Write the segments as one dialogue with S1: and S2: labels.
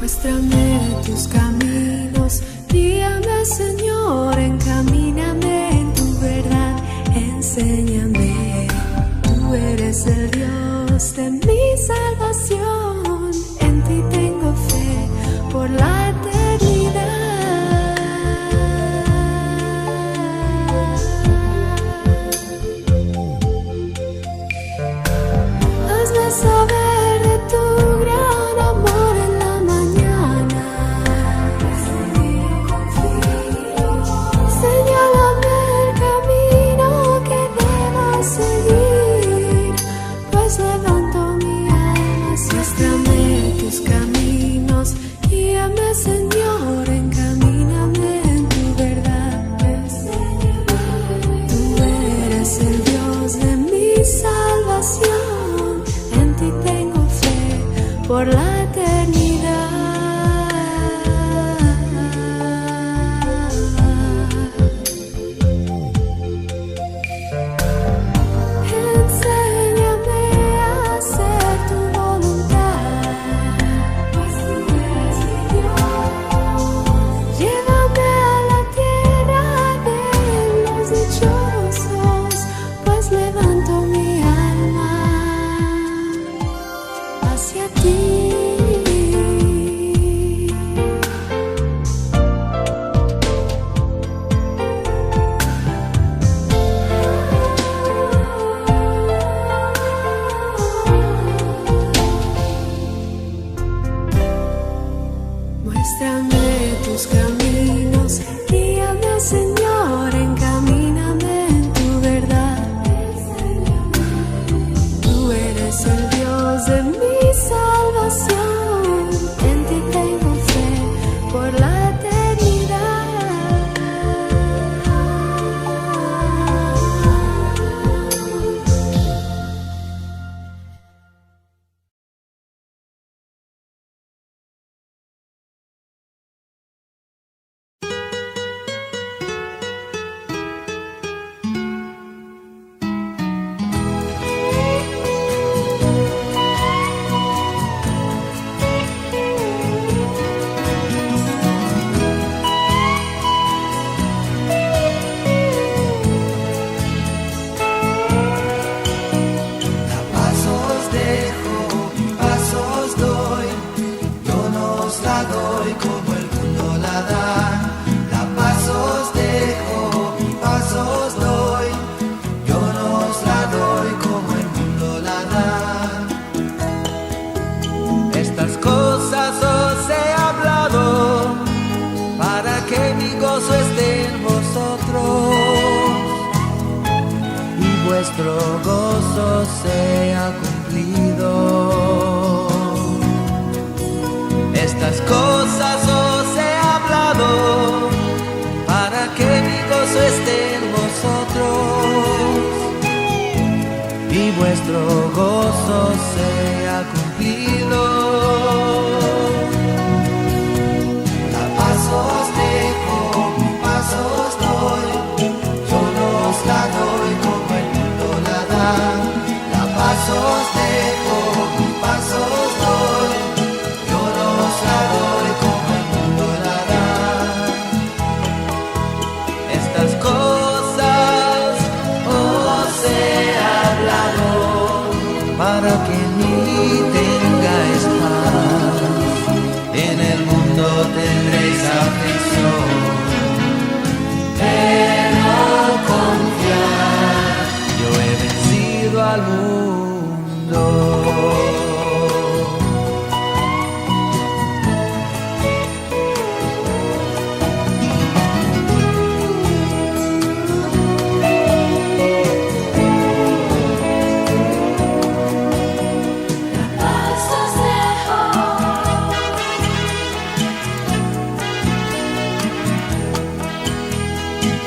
S1: Muéstrame tus caminos, guíame, Señor, encamíname en tu verdad, enséñame. Tú eres el Dios de mi salvación, en ti tengo fe por la eternidad. Hazme saber de tu gran amor en la mañana. Señálame el camino que debo seguir, pues levanto mi alma. Muéstrame tus caminos, guíame, Señor, encamíname en tu verdad. Tú eres el Dios de mi salvación, en ti tengo fe por la eternidad. Enséñame a hacer tu voluntad, pues tú eres mi Dios. Llévame a la tierra de los dichosos, pues levanto mi alma hacia ti. Muéstrame tus caminos, guíame, Señor, encamíname en tu verdad. Tú eres el Dios de mi salvación, en ti tengo fe por la eternidad.
S2: Pasos dejo, pasos doy, yo nos la doy como el mundo la da. La pasos dejo, pasos doy, yo nos la doy como el mundo la da. Estas cosas os he hablado para que mi gozo esté en vosotros y vuestro gozo sea cumplido. Estas cosas os he hablado para que mi gozo esté en vosotros y vuestro gozo sea cumplido. La paz os dejo, paz os doy, yo no os la doy como el mundo la da. La paz os dejo, paz os doy, yo no os la doy como el mundo la da. Estas cosas os he hablado para que en mí tengáis paz. En el mundo tendréis aflicción, pero confiad, yo he vencido al mundo.
S1: Pasos dejo,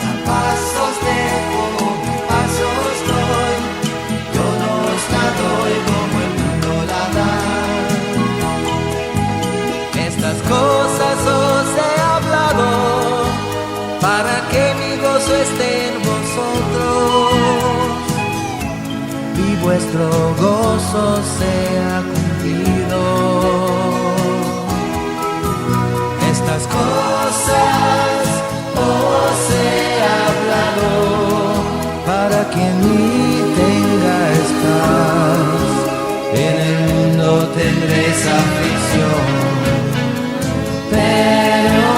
S2: La paz os dejo, paz os doy, yo no os la doy como el mundo la da. Estas cosas os he hablado para que mi gozo esté en vosotros y vuestro gozo sea cumplido. habrá quien ni tengas paz. En el mundo tendréis aflicción, pero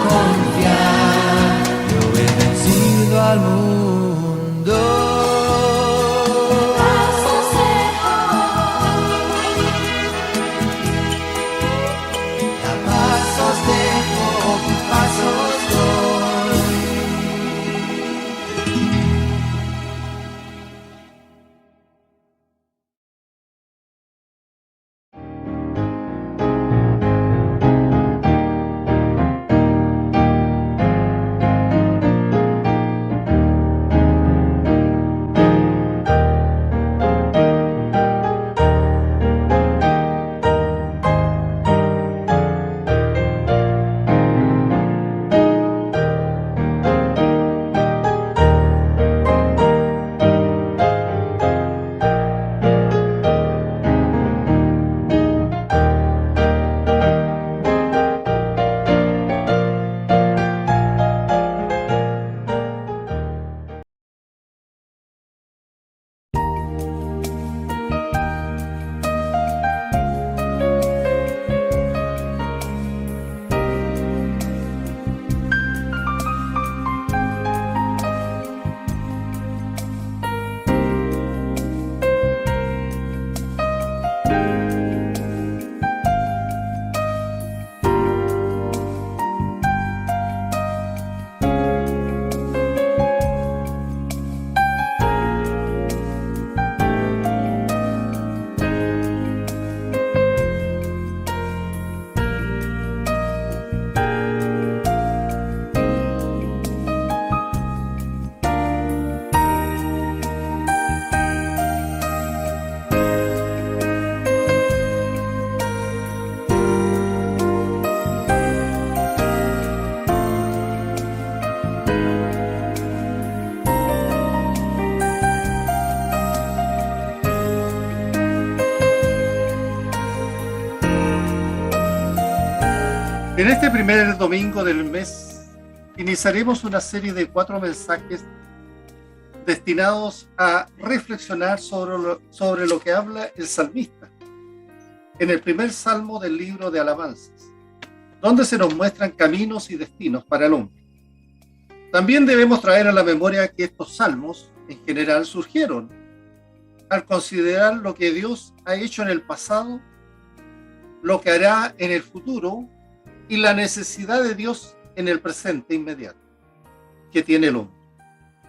S2: confiad, yo he vencido al mundo. La paz os dejo, paz os doy.
S3: En este primer domingo del mes iniciaremos una serie de 4 mensajes destinados a reflexionar sobre lo que habla el salmista en el primer salmo del libro de alabanzas, donde se nos muestran caminos y destinos para el hombre. También debemos traer a la memoria que estos salmos en general surgieron al considerar lo que Dios ha hecho en el pasado, lo que hará en el futuro y la necesidad de Dios en el presente inmediato que tiene el hombre,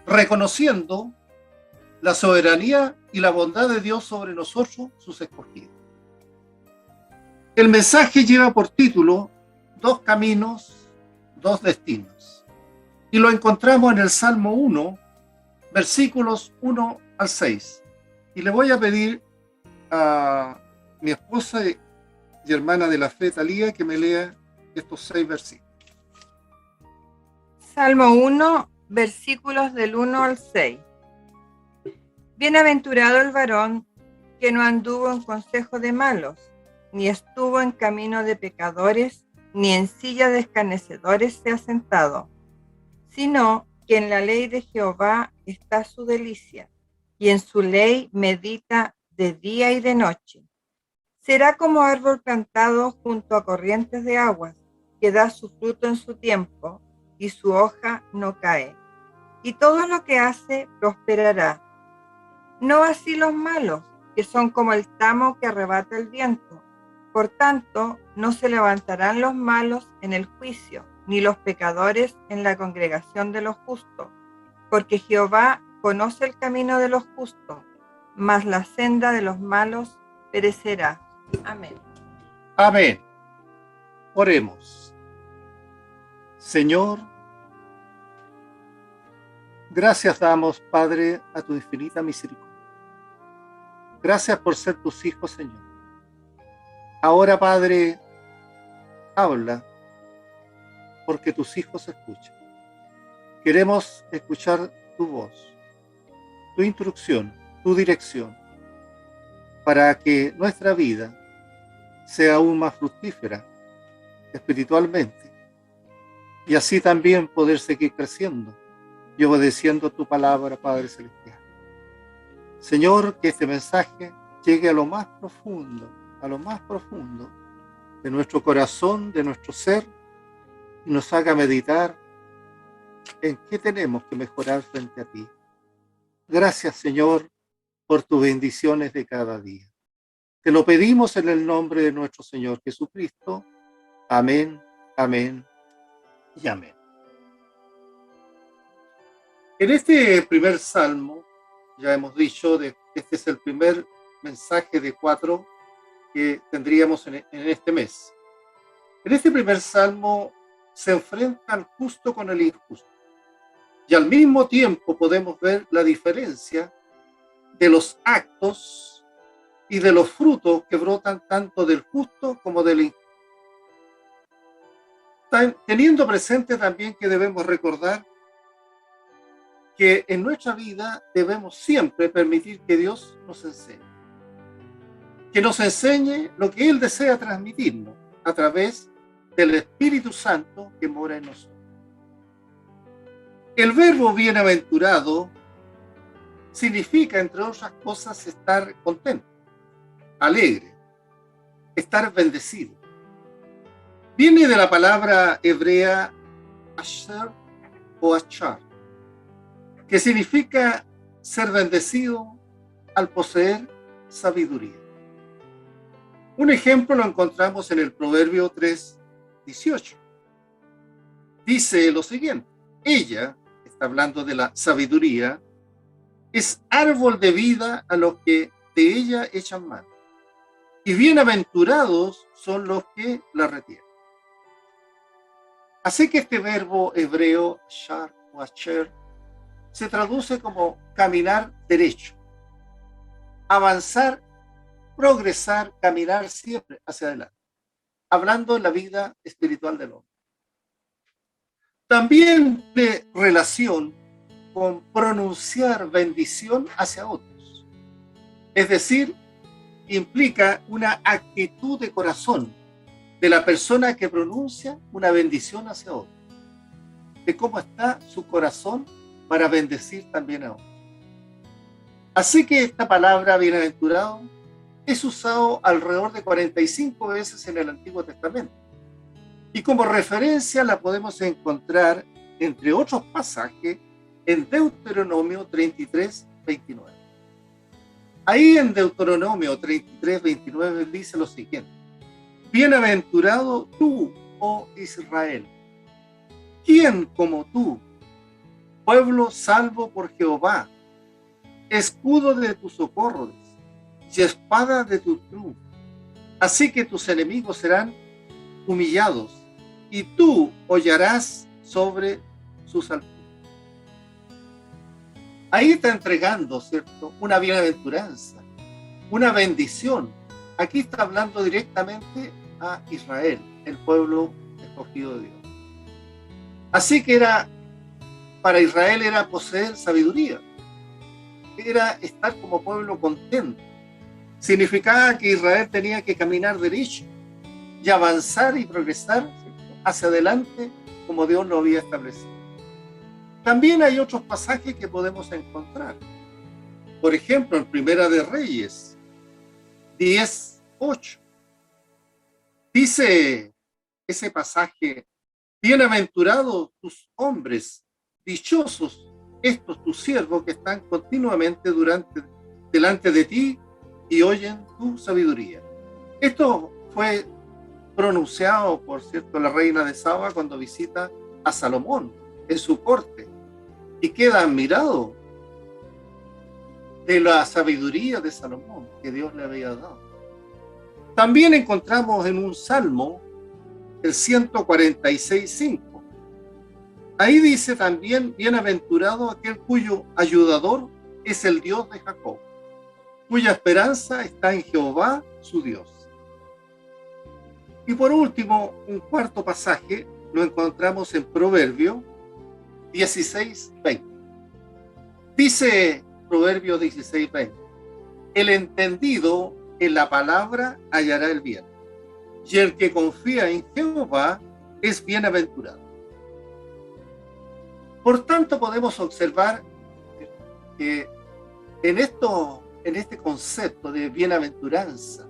S3: reconociendo la soberanía y la bondad de Dios sobre nosotros, sus escogidos. El mensaje lleva por título 2 caminos, 2 destinos, y lo encontramos en el Salmo 1, versículos 1 al 6. Y le voy a pedir a mi esposa y hermana de la fe, Talía, que me lea estos 6 versículos.
S4: Salmo 1, versículos del 1 al 6. Bienaventurado el varón que no anduvo en consejo de malos, ni estuvo en camino de pecadores, ni en silla de escarnecedores se ha sentado, sino que en la ley de Jehová está su delicia, y en su ley medita de día y de noche. Será como árbol plantado junto a corrientes de aguas, que da su fruto en su tiempo, y su hoja no cae. Y todo lo que hace prosperará. No así los malos, que son como el tamo que arrebata el viento. Por tanto, no se levantarán los malos en el juicio, ni los pecadores en la congregación de los justos. Porque Jehová conoce el camino de los justos, mas la senda de los malos perecerá. Amén.
S3: Amén. Oremos. Señor, gracias damos, Padre, a tu infinita misericordia. Gracias por ser tus hijos, Señor. Ahora, Padre, habla, porque tus hijos escuchan. Queremos escuchar tu voz, tu instrucción, tu dirección, para que nuestra vida sea aún más fructífera espiritualmente, y así también poder seguir creciendo y obedeciendo tu palabra, Padre Celestial. Señor, que este mensaje llegue a lo más profundo de nuestro corazón, de nuestro ser, y nos haga meditar en qué tenemos que mejorar frente a ti. Gracias, Señor, por tus bendiciones de cada día. Te lo pedimos en el nombre de nuestro Señor Jesucristo. Amén, amén y amén. En este primer salmo, ya hemos dicho, este es el primer mensaje de 4 que tendríamos en este mes. En este primer salmo se enfrenta al justo con el injusto. Y al mismo tiempo podemos ver la diferencia de los actos y de los frutos que brotan tanto del justo como del injusto. Teniendo presente también que debemos recordar que en nuestra vida debemos siempre permitir que Dios nos enseñe. Que nos enseñe lo que Él desea transmitirnos a través del Espíritu Santo que mora en nosotros. El verbo bienaventurado significa, entre otras cosas, estar contento, alegre, estar bendecido. Viene de la palabra hebrea asher o achar, que significa ser bendecido al poseer sabiduría. Un ejemplo lo encontramos en el Proverbio 3:18. Dice lo siguiente: ella, está hablando de la sabiduría, es árbol de vida a los que de ella echan mano, y bienaventurados son los que la retienen. Así que este verbo hebreo, shar o asher, se traduce como caminar derecho, avanzar, progresar, caminar siempre hacia adelante, hablando de la vida espiritual del hombre. También de relación con pronunciar bendición hacia otros. Es decir, implica una actitud de corazón de la persona que pronuncia una bendición hacia otro, de cómo está su corazón para bendecir también a otros. Así que esta palabra bienaventurado es usado alrededor de 45 veces en el Antiguo Testamento. Y como referencia la podemos encontrar, entre otros pasajes, en Deuteronomio 33:29. Ahí en Deuteronomio 33:29 dice lo siguiente: bienaventurado tú, oh Israel, ¿quién como tú, pueblo salvo por Jehová, escudo de tus socorros y espada de tu triunfo? Así que tus enemigos serán humillados y tú hollarás sobre sus alturas. Ahí está entregando, ¿cierto?, una bienaventuranza, una bendición. Aquí está hablando directamente a Israel, el pueblo escogido de Dios. Así que para Israel era poseer sabiduría, era estar como pueblo contento. Significaba que Israel tenía que caminar derecho y avanzar y progresar, ¿cierto?, hacia adelante como Dios lo había establecido. También hay otros pasajes que podemos encontrar. Por ejemplo, en Primera de Reyes 10:8. Dice ese pasaje: bienaventurados tus hombres, dichosos estos tus siervos que están continuamente delante de ti y oyen tu sabiduría. Esto fue pronunciado, por cierto, la reina de Saba cuando visita a Salomón en su corte y queda admirado de la sabiduría de Salomón que Dios le había dado. También encontramos en un salmo, el 146:5. Ahí dice también: bienaventurado aquel cuyo ayudador es el Dios de Jacob, cuya esperanza está en Jehová su Dios. Y por último, un cuarto pasaje lo encontramos en Proverbio 16:20. Dice Proverbio 16:20: el entendido en la palabra hallará el bien, y el que confía en Jehová es bienaventurado. Por tanto, podemos observar que En este concepto de bienaventuranza,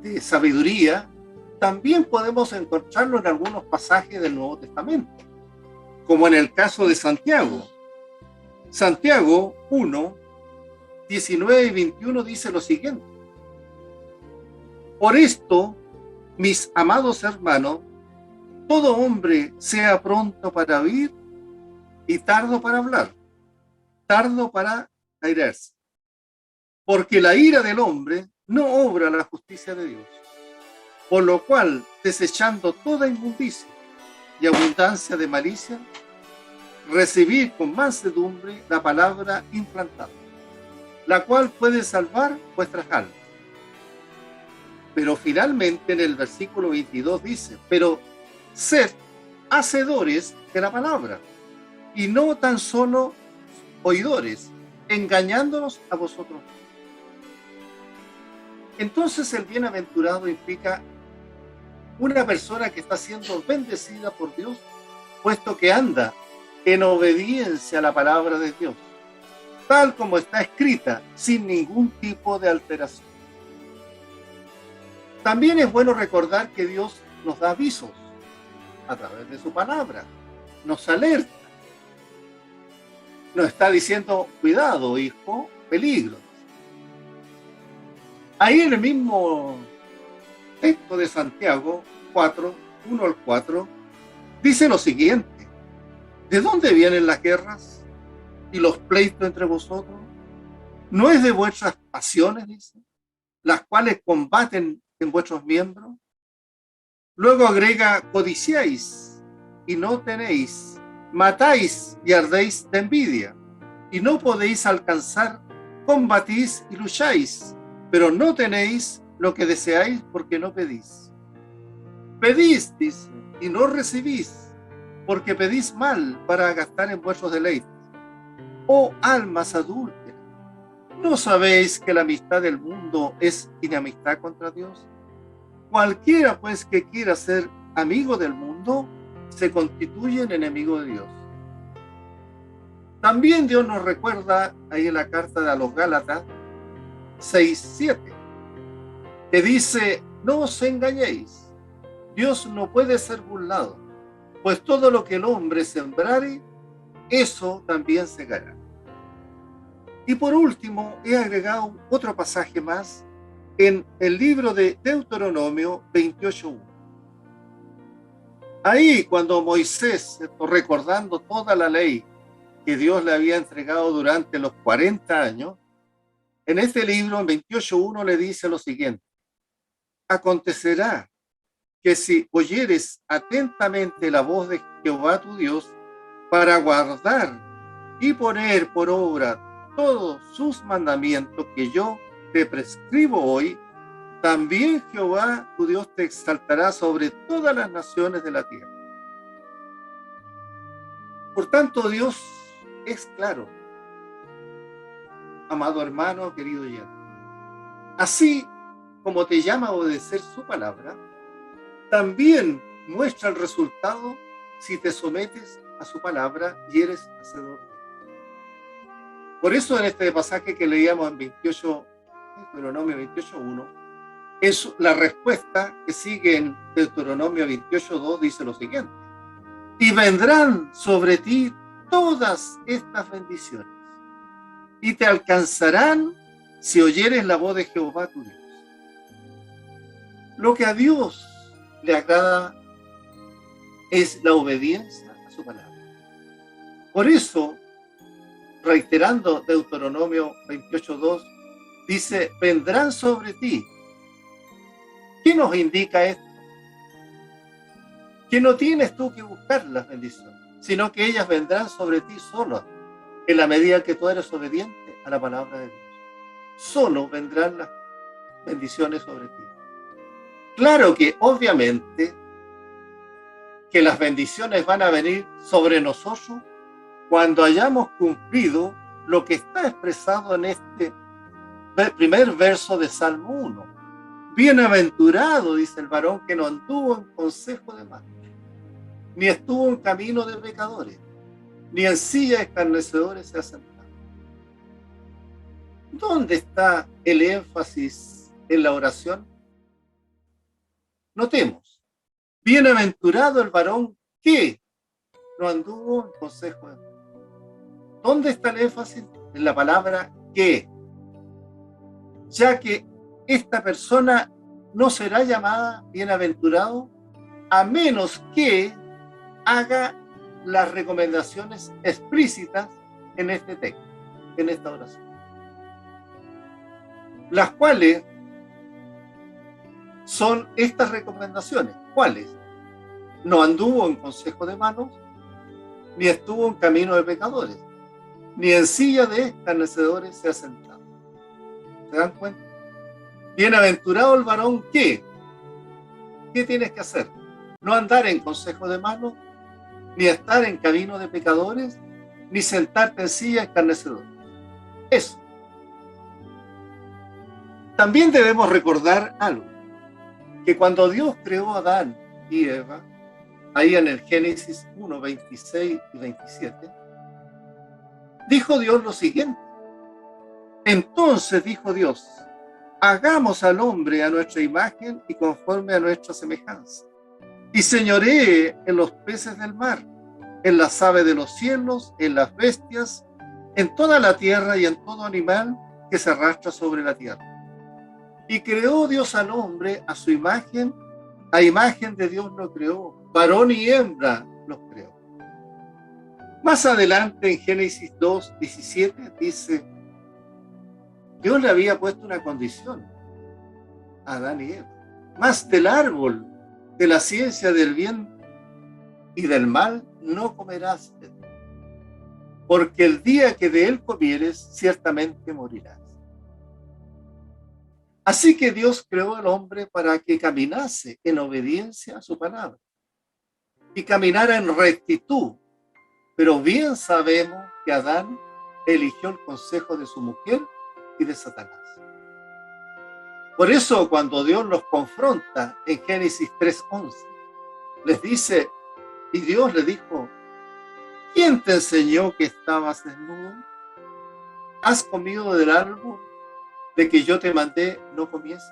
S3: de sabiduría, también podemos encontrarlo en algunos pasajes del Nuevo Testamento, como en el caso de Santiago. Santiago 1, 19 y 21 dice lo siguiente: por esto, mis amados hermanos, todo hombre sea pronto para oír y tardo para hablar, tardo para airarse, porque la ira del hombre no obra la justicia de Dios. Por lo cual, desechando toda inmundicia y abundancia de malicia, recibid con mansedumbre la palabra implantada, la cual puede salvar vuestras almas. Pero finalmente en el versículo 22 dice: pero sed hacedores de la palabra, y no tan solo oidores, engañándonos a vosotros. Entonces el bienaventurado implica una persona que está siendo bendecida por Dios, puesto que anda en obediencia a la palabra de Dios, tal como está escrita, sin ningún tipo de alteración. También es bueno recordar que Dios nos da avisos a través de su palabra, nos alerta, nos está diciendo: cuidado, hijo, peligro. Ahí en el mismo texto de Santiago 4, 1 al 4, dice lo siguiente: ¿de dónde vienen las guerras y los pleitos entre vosotros? ¿No es de vuestras pasiones, dice, las cuales combaten en vuestros miembros? Luego agrega: codiciáis y no tenéis, matáis y ardéis de envidia, y no podéis alcanzar, combatís y lucháis, pero no tenéis lo que deseáis porque no pedís. Pedís, dice, y no recibís, porque pedís mal para gastar en vuestros deleites. Oh almas adúlteras, ¿no sabéis que la amistad del mundo es enemistad contra Dios? Cualquiera pues que quiera ser amigo del mundo se constituye en enemigo de Dios. También Dios nos recuerda ahí en la carta de los Gálatas 6:7, que dice: no os engañéis, Dios no puede ser burlado, pues todo lo que el hombre sembrare, eso también segará. Y por último, he agregado otro pasaje más en el libro de Deuteronomio 28:1. Ahí, cuando Moisés, recordando toda la ley que Dios le había entregado durante los 40 años, en este libro, en 28:1, le dice lo siguiente: acontecerá que si oyeres atentamente la voz de Jehová tu Dios, para guardar y poner por obra todos sus mandamientos que yo te prescribo hoy, también Jehová tu Dios te exaltará sobre todas las naciones de la tierra. Por tanto, Dios es claro, amado hermano, querido oyente. Así como te llama a obedecer su palabra, también muestra el resultado si te sometes a su palabra y eres hacedor de ella. Por eso en este pasaje que leíamos en Deuteronomio 28:1, es la respuesta que sigue en Deuteronomio 28:2, dice lo siguiente: y vendrán sobre ti todas estas bendiciones, y te alcanzarán si oyeres la voz de Jehová tu Dios. Lo que a Dios le agrada es la obediencia a su palabra. Por eso, reiterando Deuteronomio 28:2, dice: vendrán sobre ti. ¿Qué nos indica esto? Que no tienes tú que buscar las bendiciones, sino que ellas vendrán sobre ti solo, en la medida que tú eres obediente a la palabra de Dios. Solo vendrán las bendiciones sobre ti. Claro que obviamente que las bendiciones van a venir sobre nosotros cuando hayamos cumplido lo que está expresado en este primer verso de Salmo 1. Bienaventurado, dice el varón, que no anduvo en consejo de malos, ni estuvo en camino de pecadores, ni en silla de escarnecedores se ha sentado. ¿Dónde está el énfasis en la oración? Notemos, bienaventurado el varón que no anduvo en consejo de malos. ¿Dónde está el énfasis? En la palabra que, ya que esta persona no será llamada bienaventurado a menos que haga las recomendaciones explícitas en este texto, en esta oración, las cuales son estas recomendaciones. ¿Cuáles? No anduvo en consejo de malos, ni estuvo en camino de pecadores, ni en silla de escarnecedores se ha sentado. ¿Se dan cuenta? Bienaventurado el varón que, ¿qué tienes que hacer? No andar en consejo de malos, ni estar en camino de pecadores, ni sentarte en silla de escarnecedores. Eso. También debemos recordar algo, que cuando Dios creó a Adán y Eva, ahí en el Génesis 1, 26 y 27, dijo Dios lo siguiente. Entonces dijo Dios, hagamos al hombre a nuestra imagen y conforme a nuestra semejanza, y señoree en los peces del mar, en las aves de los cielos, en las bestias, en toda la tierra y en todo animal que se arrastra sobre la tierra. Y creó Dios al hombre a su imagen, a imagen de Dios lo creó, varón y hembra los creó. Más adelante en Génesis 2, 17 dice, Dios le había puesto una condición a Adán y Eva. Más del árbol de la ciencia del bien y del mal no comerás, porque el día que de él comieres, ciertamente morirás. Así que Dios creó al hombre para que caminase en obediencia a su palabra y caminara en rectitud. Pero bien sabemos que Adán eligió el consejo de su mujer y de Satanás. Por eso cuando Dios los confronta en Génesis 3:11, les dice, y Dios le dijo, ¿quién te enseñó que estabas desnudo? ¿Has comido del árbol de que yo te mandé no comieses?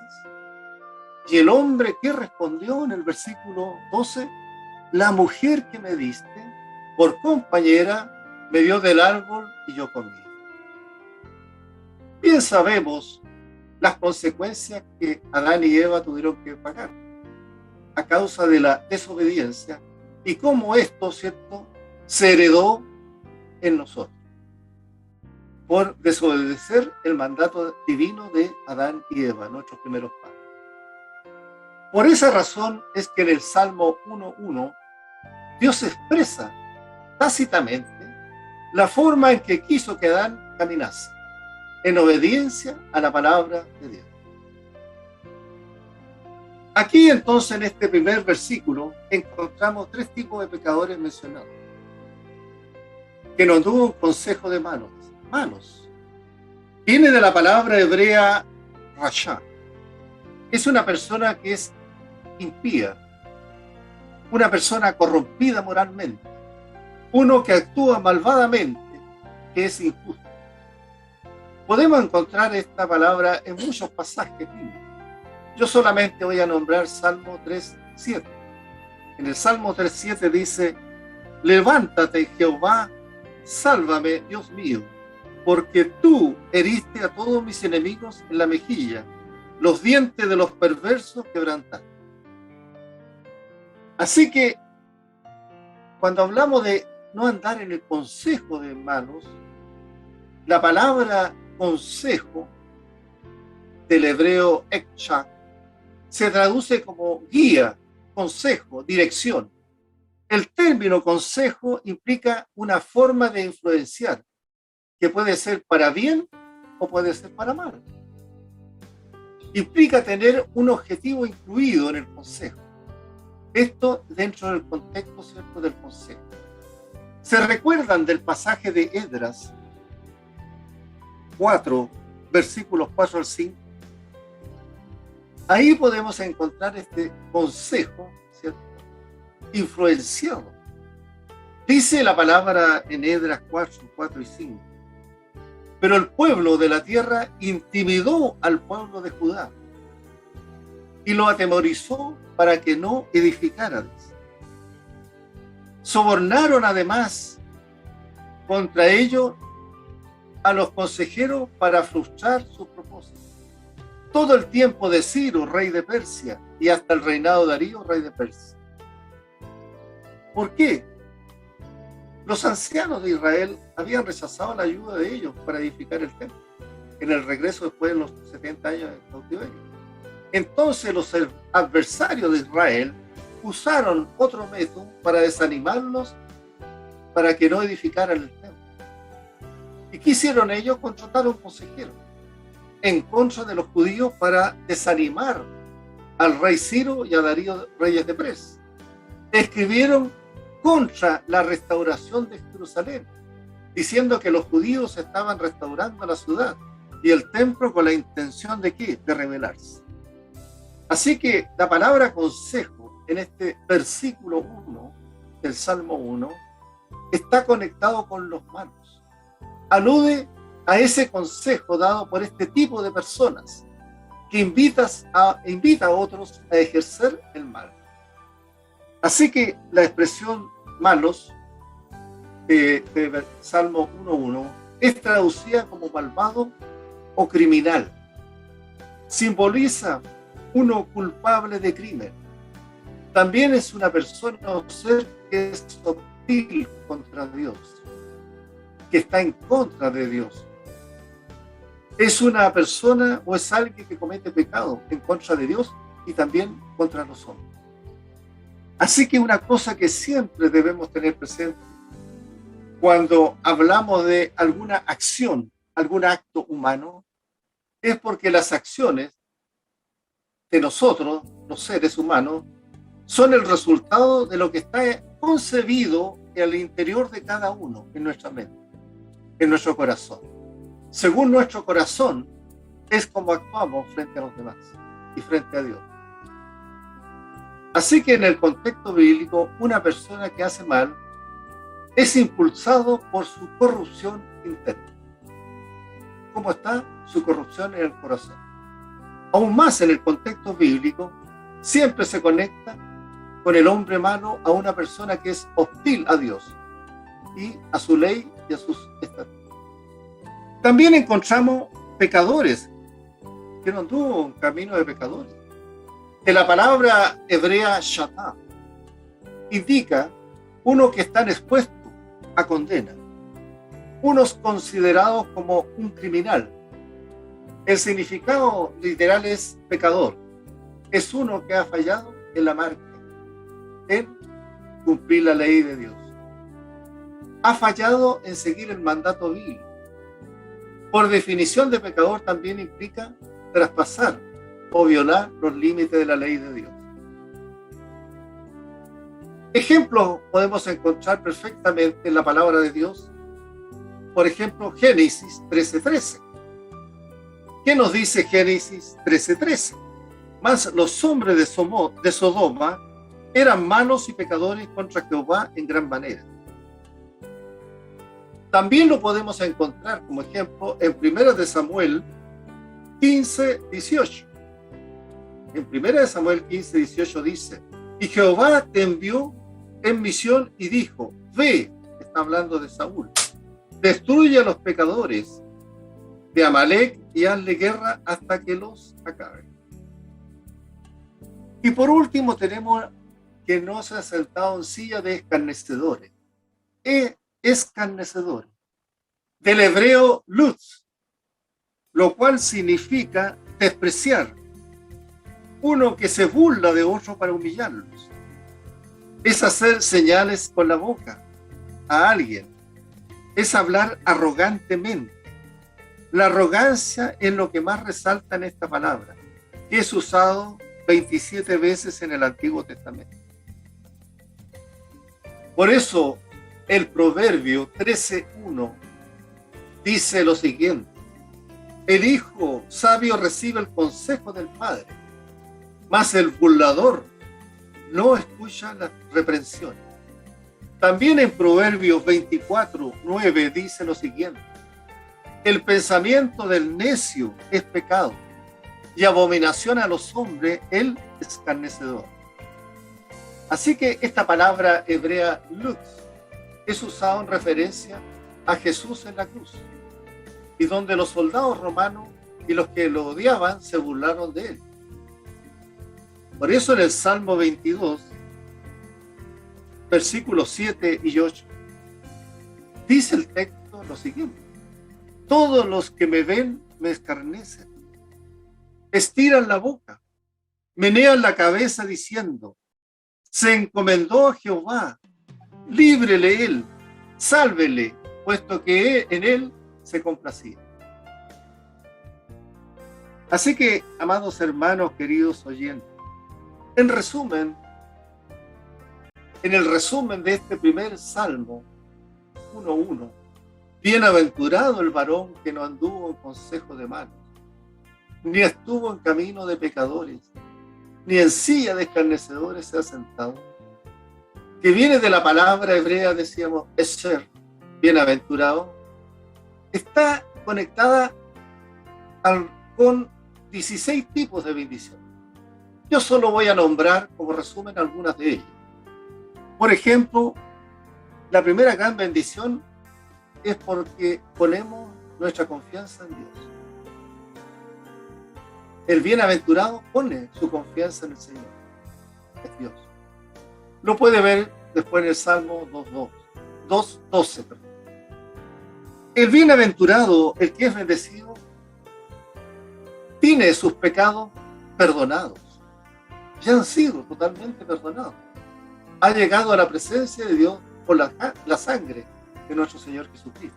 S3: Y el hombre, ¿qué respondió en el versículo 12? La mujer que me diste por compañera me dio del árbol y yo comí. Bien sabemos las consecuencias que Adán y Eva tuvieron que pagar a causa de la desobediencia y cómo esto, ¿cierto?, se heredó en nosotros por desobedecer el mandato divino de Adán y Eva, nuestros primeros padres. Por esa razón es que en el Salmo 1:1 Dios expresa tácitamente la forma en que quiso que Adán caminase, en obediencia a la palabra de Dios. Aquí entonces en este primer versículo encontramos tres tipos de pecadores mencionados, que no tuvo un consejo de malos. Viene de la palabra hebrea rasha. Es una persona que es impía, una persona corrompida moralmente, uno que actúa malvadamente, que es injusto. Podemos encontrar esta palabra en muchos pasajes bíblicos. Yo solamente voy a nombrar Salmo 3:7. En el Salmo 3:7 dice, levántate, Jehová, sálvame, Dios mío, porque tú heriste a todos mis enemigos en la mejilla, los dientes de los perversos quebrantaste. Así que, cuando hablamos de no andar en el consejo de malos, la palabra consejo del hebreo eksha se traduce como guía, consejo, dirección. El término consejo implica una forma de influenciar que puede ser para bien o puede ser para mal. Implica tener un objetivo incluido en el consejo. Esto dentro del contexto, ¿cierto?, del consejo. ¿Se recuerdan del pasaje de Esdras 4, versículos 4 al 5? Ahí podemos encontrar este consejo, ¿cierto?, influenciado. Dice la palabra en Esdras 4 y 5. Pero el pueblo de la tierra intimidó al pueblo de Judá y lo atemorizó para que no edificara. Sobornaron además contra ellos a los consejeros para frustrar sus propósitos. Todo el tiempo de Ciro, rey de Persia, y hasta el reinado de Darío, rey de Persia. ¿Por qué? Los ancianos de Israel habían rechazado la ayuda de ellos para edificar el templo en el regreso después de los 70 años de cautiverio. Entonces los adversarios de Israel usaron otro método para desanimarlos para que no edificaran el templo. ¿Y qué hicieron ellos? Contrataron consejeros en contra de los judíos para desanimar al rey Ciro y a Darío, reyes de Persia. Escribieron contra la restauración de Jerusalén, diciendo que los judíos estaban restaurando la ciudad y el templo con la intención de ¿qué? De rebelarse. Así que la palabra consejo en este versículo 1 del Salmo 1 está conectado con los malos. Alude a ese consejo dado por este tipo de personas que invita a otros a ejercer el mal. Así que la expresión malos de Salmo 1.1 es traducida como malvado o criminal. Simboliza uno culpable de crimen. También es una persona o ser que es hostil contra Dios, que está en contra de Dios. Es una persona o es alguien que comete pecado en contra de Dios y también contra los hombres. Así que una cosa que siempre debemos tener presente cuando hablamos de alguna acción, algún acto humano, es porque las acciones de nosotros, los seres humanos, son el resultado de lo que está concebido en el interior de cada uno, en nuestra mente, en nuestro corazón. Según nuestro corazón, es como actuamos frente a los demás y frente a Dios. Así que en el contexto bíblico, una persona que hace mal es impulsado por su corrupción interna. ¿Cómo está su corrupción en el corazón? Aún más en el contexto bíblico, siempre se conecta con el hombre malo a una persona que es hostil a Dios y a su ley y a sus estatutos. También encontramos pecadores que no anduvo un camino de pecadores. En la palabra hebrea shatá indica uno que están expuestos a condena, unos considerados como un criminal. El significado literal es pecador. Es uno que ha fallado en la marca, en cumplir la ley de Dios. Ha fallado en seguir el mandato bíblico. Por definición de pecador también implica traspasar o violar los límites de la ley de Dios. Ejemplos podemos encontrar perfectamente en la palabra de Dios. Por ejemplo, Génesis 13:13. ¿Qué nos dice Génesis 13:13? Mas los hombres de Sodoma eran malos y pecadores contra Jehová en gran manera. También lo podemos encontrar como ejemplo en 1 de Samuel 15:18. En 1 de Samuel 15:18 dice: y Jehová te envió en misión y dijo: ve, está hablando de Saúl, destruye a los pecadores de Amalek y hazle guerra hasta que los acabe. Y por último tenemos que no se ha sentado en silla de escarnecedores. Escarnecedores, del hebreo lutz, lo cual significa despreciar, uno que se burla de otro para humillarlos. Es hacer señales con la boca a alguien, es hablar arrogantemente. La arrogancia es lo que más resalta en esta palabra, que es usado 27 veces en el Antiguo Testamento. Por eso el Proverbio 13:1 dice lo siguiente: el hijo sabio recibe el consejo del padre, mas el burlador no escucha las reprensiones. También en Proverbios 24:9 dice lo siguiente: El pensamiento del necio es pecado, y abominación a los hombres el escarnecedor. Así que esta palabra hebrea lux es usada en referencia a Jesús en la cruz, y donde los soldados romanos y los que lo odiaban se burlaron de él. Por eso en el Salmo 22, versículos 7 y 8, dice el texto lo siguiente: todos los que me ven me escarnecen, estiran la boca, menean la cabeza diciendo: se encomendó a Jehová, líbrele él, sálvele, puesto que en él se complacía. Así que, amados hermanos, queridos oyentes, en el resumen de este primer Salmo 1:1, bienaventurado el varón que no anduvo en consejo de malos, ni estuvo en camino de pecadores, ni en silla de escarnecedores se ha sentado, que viene de la palabra hebrea, decíamos, eser, bienaventurado, está conectada con 16 tipos de bendición. Yo solo voy a nombrar como resumen algunas de ellas. Por ejemplo, la primera gran bendición es porque ponemos nuestra confianza en Dios. El bienaventurado pone su confianza en el Señor, es Dios. Lo puede ver después en el Salmo 2:12. El bienaventurado, el que es bendecido, tiene sus pecados perdonados. Ya han sido totalmente perdonados. Ha llegado a la presencia de Dios por la sangre de nuestro Señor Jesucristo.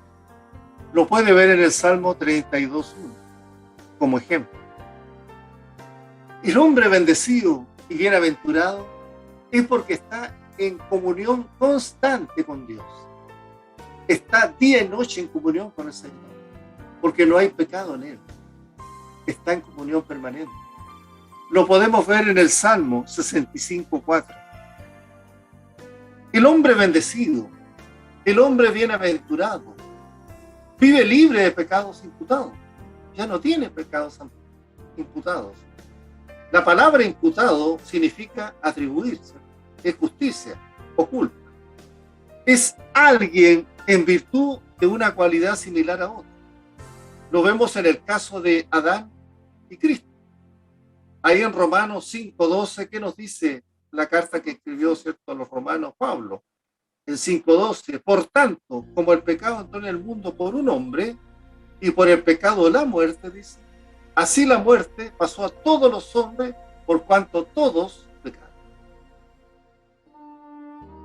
S3: Lo puede ver en el Salmo 32:1 como ejemplo. El hombre bendecido y bienaventurado es porque está en comunión constante con Dios. Está día y noche en comunión con el Señor, porque no hay pecado en él. Está en comunión permanente. Lo podemos ver en el Salmo 65:4. El hombre bendecido, el hombre bienaventurado, vive libre de pecados imputados. Ya no tiene pecados imputados. La palabra imputado significa atribuirse, es justicia o culpa. Es alguien en virtud de una cualidad similar a otra. Lo vemos en el caso de Adán y Cristo. Ahí en Romanos 5:12, ¿qué nos dice la carta que escribió, cierto, a los romanos Pablo? En 5:12, por tanto, como el pecado entró en el mundo por un hombre, y por el pecado la muerte, dice, así la muerte pasó a todos los hombres, por cuanto todos pecaron.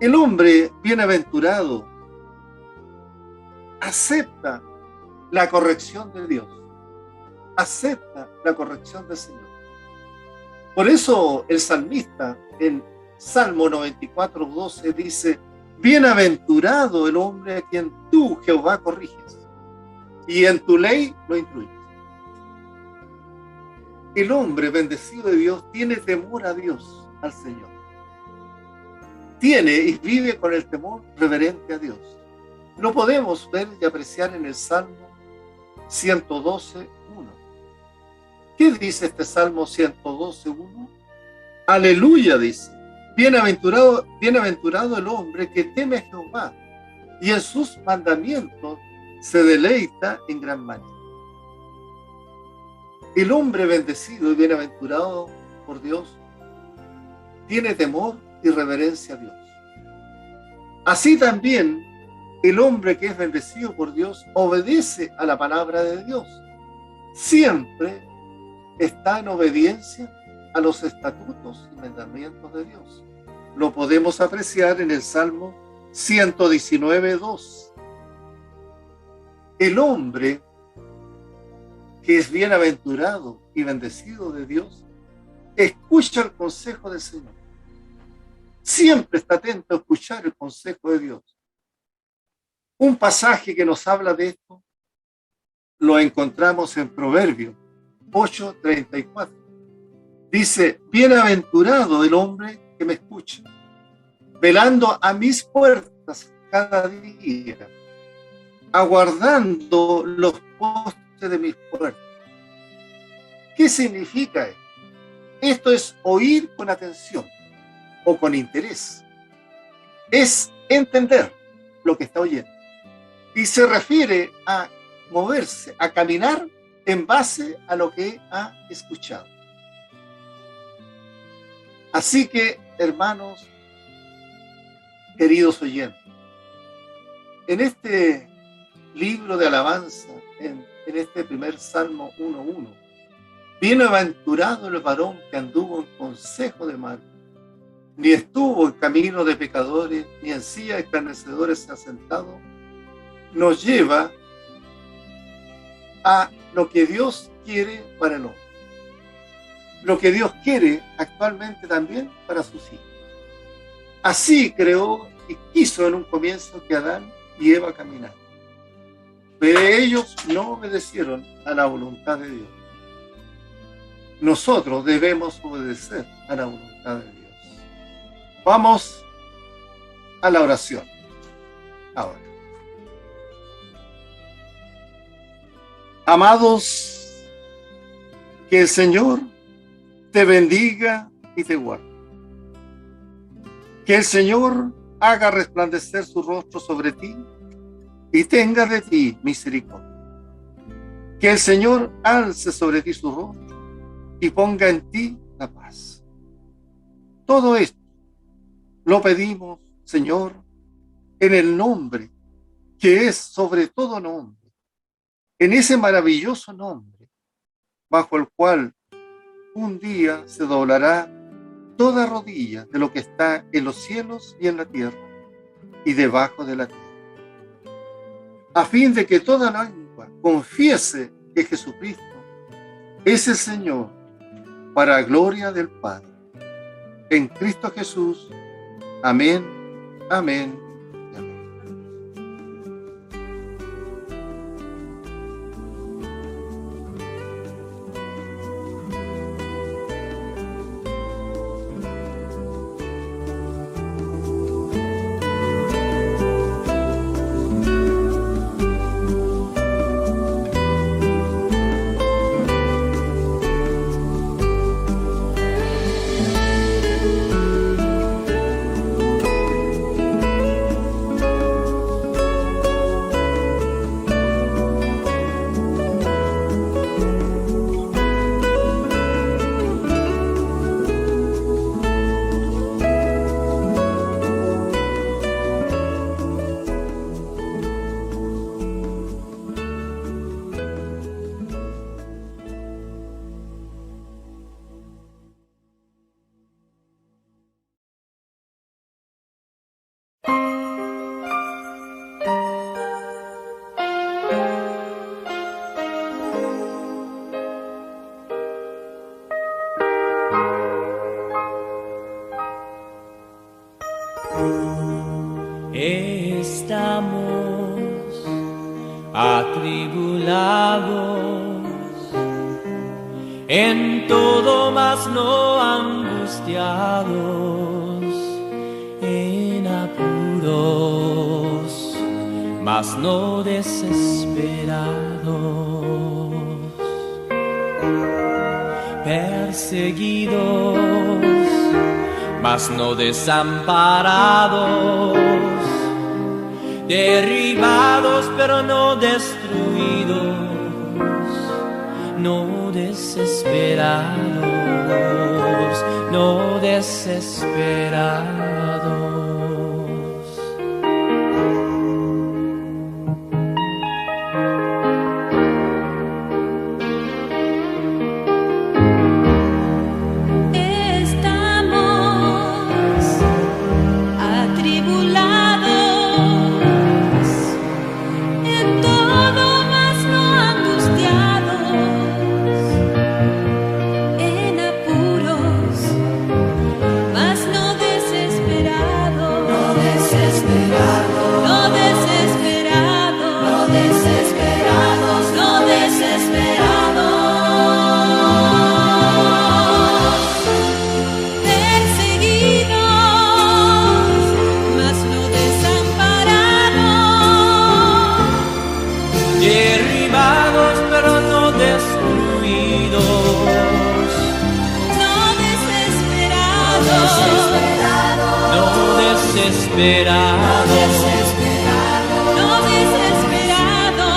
S3: El hombre bienaventurado acepta la corrección de Dios, acepta la corrección del Señor. Por eso el salmista en Salmo 94:12 dice: bienaventurado el hombre a quien tú, Jehová, corriges, y en tu ley lo instruyes. El hombre bendecido de Dios tiene temor a Dios, al Señor. Tiene y vive con el temor reverente a Dios. Lo podemos ver y apreciar en el Salmo 112:1. ¿Qué dice este Salmo 112:1? Aleluya, dice. Bienaventurado el hombre que teme a Jehová y en sus mandamientos se deleita en gran manera. El hombre bendecido y bienaventurado por Dios tiene temor y reverencia a Dios. Así también el hombre que es bendecido por Dios obedece a la palabra de Dios. Siempre está en obediencia a los estatutos y mandamientos de Dios. Lo podemos apreciar en el Salmo 119:2. El hombre que es bienaventurado y bendecido de Dios escucha el consejo del Señor. Siempre está atento a escuchar el consejo de Dios. Un pasaje que nos habla de esto lo encontramos en Proverbios 8:34. Dice: bienaventurado el hombre que me escucha, velando a mis puertas cada día, aguardando los postes de mis puertas. ¿Qué significa esto? Esto es oír con atención o con interés. Es entender lo que está oyendo. Y se refiere a moverse, a caminar en base a lo que ha escuchado. Así que, hermanos, queridos oyentes, en este libro de alabanza, en este primer Salmo 1:1, bienaventurado el varón que anduvo en consejo de mal, ni estuvo en camino de pecadores, ni en silla de escarnecedores se ha sentado, nos lleva a lo que Dios quiere para el hombre. Lo que Dios quiere actualmente también para sus hijos. Así creó y quiso en un comienzo que Adán y Eva caminaran. Pero ellos no obedecieron a la voluntad de Dios. Nosotros debemos obedecer a la voluntad de Dios. Vamos a la oración ahora. Amados, que el Señor te bendiga y te guarde. Que el Señor haga resplandecer su rostro sobre ti y tenga de ti misericordia. Que el Señor alce sobre ti su rostro y ponga en ti la paz. Todo esto lo pedimos, Señor, en el nombre que es sobre todo nombre, en ese maravilloso nombre, bajo el cual un día se doblará toda rodilla de lo que está en los cielos y en la tierra y debajo de la tierra, a fin de que toda lengua confiese que Jesucristo es el Señor, para gloria del Padre. En Cristo Jesús. Amén, amén y amén.
S5: Estamos atribulados en todo, mas no angustiados, en apuros, mas no desesperados, perseguidos, mas no desamparados, derribados pero no destruidos, no desesperados, no desesperados. desesperado,
S6: No desesperado.